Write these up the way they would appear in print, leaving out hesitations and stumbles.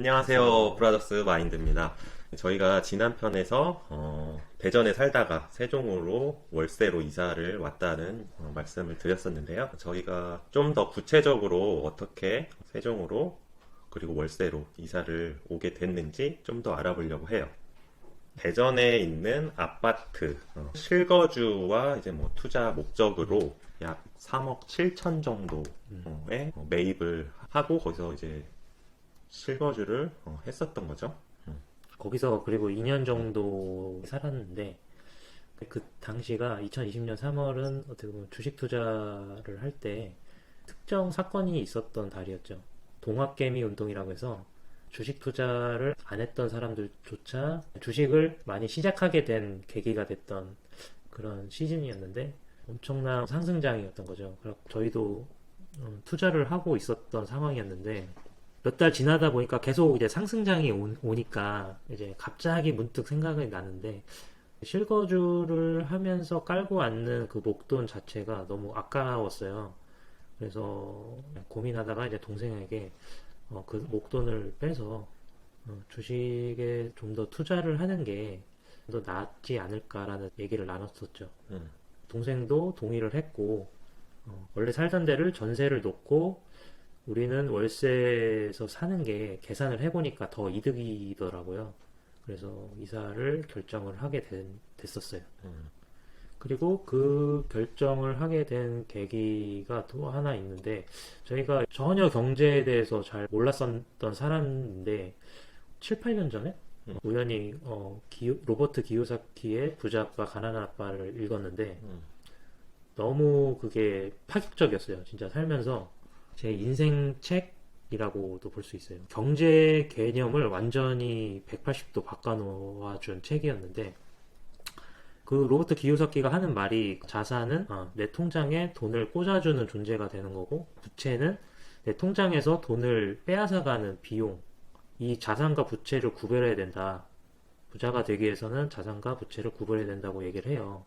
안녕하세요. 브라더스 마인드입니다. 저희가 지난 편에서 대전에 살다가 세종으로 월세로 이사를 왔다는 말씀을 드렸었는데요. 저희가 좀 더 구체적으로 어떻게 세종으로 그리고 월세로 이사를 오게 됐는지 좀 더 알아보려고 해요. 대전에 있는 아파트 실거주와 이제 뭐 투자 목적으로 약 3억 7천 정도의 매입을 하고 거기서 이제 실거주를 했었던 거죠. 거기서 그리고 2년 정도 살았는데 그 당시가 2020년 3월은 어떻게 보면 주식 투자를 할 때 특정 사건이 있었던 달이었죠. 동학개미 운동이라고 해서 주식 투자를 안 했던 사람들조차 주식을 많이 시작하게 된 계기가 됐던 그런 시즌이었는데 엄청난 상승장이었던 거죠. 그래서 저희도 투자를 하고 있었던 상황이었는데 몇 달 지나다 보니까 계속 이제 상승장이 오니까 이제 갑자기 문득 생각이 나는데 실거주를 하면서 깔고 앉는 그 목돈 자체가 너무 아까웠어요. 그래서 고민하다가 이제 동생에게 그 목돈을 빼서 주식에 좀 더 투자를 하는 게 더 낫지 않을까라는 얘기를 나눴었죠. 동생도 동의를 했고 원래 살던 데를 전세를 놓고 우리는 월세에서 사는 게 계산을 해보니까 더 이득이더라고요. 그래서 이사를 결정을 하게 됐었어요. 그리고 그 결정을 하게 된 계기가 또 하나 있는데 저희가 전혀 경제에 대해서 잘 몰랐었던 사람인데 7, 8년 전에 우연히 로버트 기요사키의 부자아빠 가난한 아빠를 읽었는데 너무 그게 파격적이었어요. 진짜 살면서 제 인생 책이라고도 볼 수 있어요. 경제 개념을 완전히 180도 바꿔놓아준 책이었는데 그 로버트 기요사키가 하는 말이 자산은 내 통장에 돈을 꽂아주는 존재가 되는 거고 부채는 내 통장에서 돈을 빼앗아가는 비용, 이 자산과 부채를 구별해야 된다. 부자가 되기 위해서는 자산과 부채를 구별해야 된다고 얘기를 해요.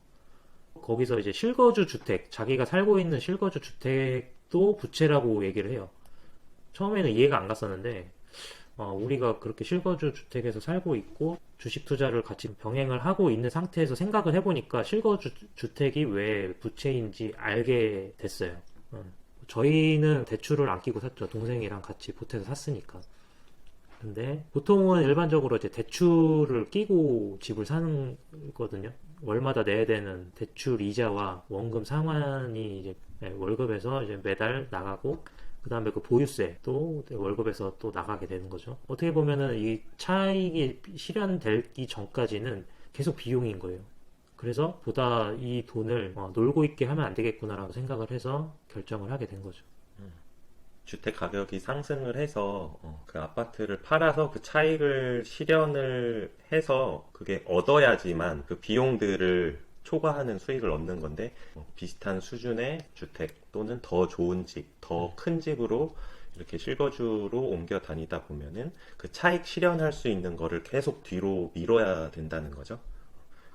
거기서 이제 실거주 주택, 자기가 살고 있는 실거주 주택도 부채라고 얘기를 해요. 처음에는 이해가 안 갔었는데 우리가 그렇게 실거주 주택에서 살고 있고 주식 투자를 같이 병행을 하고 있는 상태에서 생각을 해보니까 실거주 주택이 왜 부채인지 알게 됐어요. 저희는 대출을 안 끼고 샀죠. 동생이랑 같이 보태서 샀으니까. 근데 보통은 일반적으로 이제 대출을 끼고 집을 사는 거거든요. 월마다 내야 되는 대출 이자와 원금 상환이 이제 월급에서 이제 매달 나가고 그 다음에 그 보유세 또 월급에서 또 나가게 되는 거죠. 어떻게 보면은 이 차익이 실현되기 전까지는 계속 비용인 거예요. 그래서 보다 이 돈을 놀고 있게 하면 안 되겠구나라고 생각을 해서 결정을 하게 된 거죠. 주택 가격이 상승을 해서 그 아파트를 팔아서 그 차익을 실현을 해서 그게 얻어야지만 그 비용들을 초과하는 수익을 얻는 건데 비슷한 수준의 주택 또는 더 좋은 집, 더 큰 집으로 이렇게 실거주로 옮겨 다니다 보면은 그 차익 실현할 수 있는 거를 계속 뒤로 미뤄야 된다는 거죠.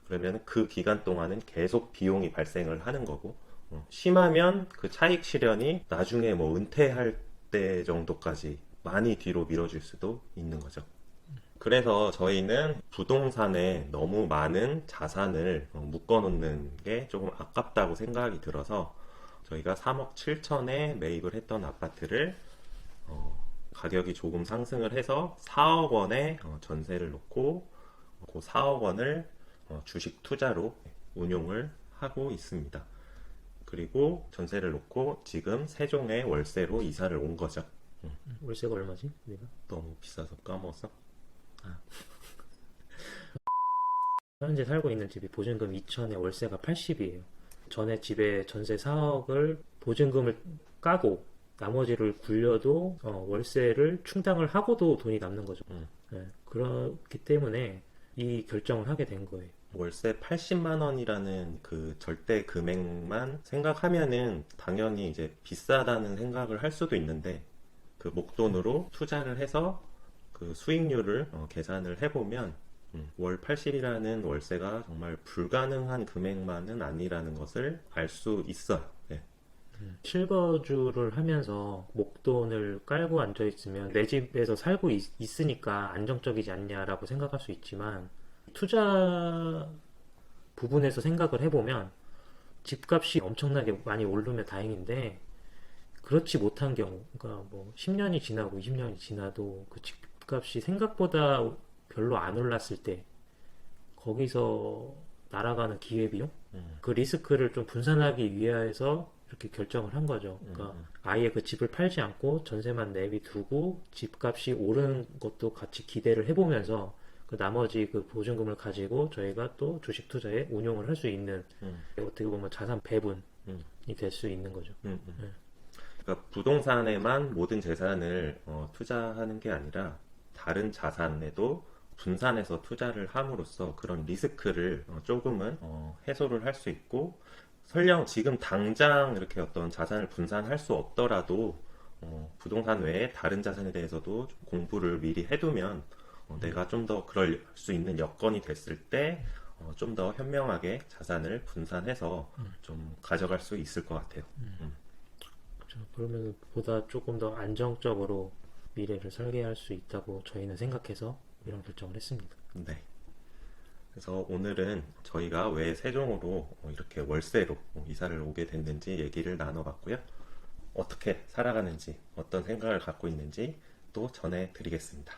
그러면 그 기간 동안은 계속 비용이 발생을 하는 거고 심하면 그 차익 실현이 나중에 뭐 은퇴할 때 정도까지 많이 뒤로 미뤄질 수도 있는 거죠. 그래서 저희는 부동산에 너무 많은 자산을 묶어놓는 게 조금 아깝다고 생각이 들어서 저희가 3억 7천에 매입을 했던 아파트를 가격이 조금 상승을 해서 4억 원에 전세를 놓고 그 4억 원을 주식 투자로 운용을 하고 있습니다. 그리고 전세를 놓고 지금 세종에 월세로 이사를 온 거죠. 월세가 얼마지? 내가? 너무 비싸서 까먹었어? 현재 살고 있는 집이 보증금 2천에 월세가 80이에요. 전에 집에 전세 4억을 보증금을 까고 나머지를 굴려도 월세를 충당을 하고도 돈이 남는 거죠. 네, 그렇기 때문에 이 결정을 하게 된 거예요. 월세 80만 원이라는 그 절대 금액만 생각하면은 당연히 이제 비싸다는 생각을 할 수도 있는데 그 목돈으로 투자를 해서 그 수익률을 계산을 해보면 월 80이라는 월세가 정말 불가능한 금액만은 아니라는 것을 알 수 있어요. 네. 실거주를 하면서 목돈을 깔고 앉아 있으면 내 집에서 살고 있으니까 안정적이지 않냐라고 생각할 수 있지만 투자 부분에서 생각을 해보면 집값이 엄청나게 많이 오르면 다행인데 그렇지 못한 경우, 그러니까 뭐 10년이 지나고 20년이 지나도 그 집값이 생각보다 별로 안 올랐을 때 거기서 날아가는 기회비용? 그 리스크를 좀 분산하기 위해서 이렇게 결정을 한 거죠. 그러니까 아예 그 집을 팔지 않고 전세만 내비두고 집값이 오르는 것도 같이 기대를 해보면서 그 나머지 그 보증금을 가지고 저희가 또 주식 투자에 운용을 할 수 있는 어떻게 보면 자산 배분이 될 수 있는 거죠. 그러니까 부동산에만 모든 재산을 투자하는 게 아니라 다른 자산에도 분산해서 투자를 함으로써 그런 리스크를 조금은 해소를 할 수 있고 설령 지금 당장 이렇게 어떤 자산을 분산할 수 없더라도 부동산 외에 다른 자산에 대해서도 좀 공부를 미리 해두면 내가 좀 더 그럴 수 있는 여건이 됐을 때 좀 더 현명하게 자산을 분산해서 좀 가져갈 수 있을 것 같아요. 그렇죠. 그러면 보다 조금 더 안정적으로 미래를 설계할 수 있다고 저희는 생각해서 이런 결정을 했습니다. 네. 그래서 오늘은 저희가 왜 세종으로 이렇게 월세로 이사를 오게 됐는지 얘기를 나눠봤고요. 어떻게 살아가는지, 어떤 생각을 갖고 있는지 또 전해드리겠습니다.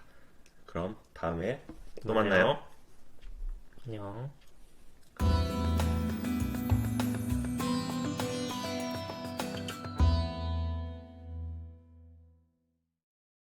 그럼 다음에 또 만나요. 안녕.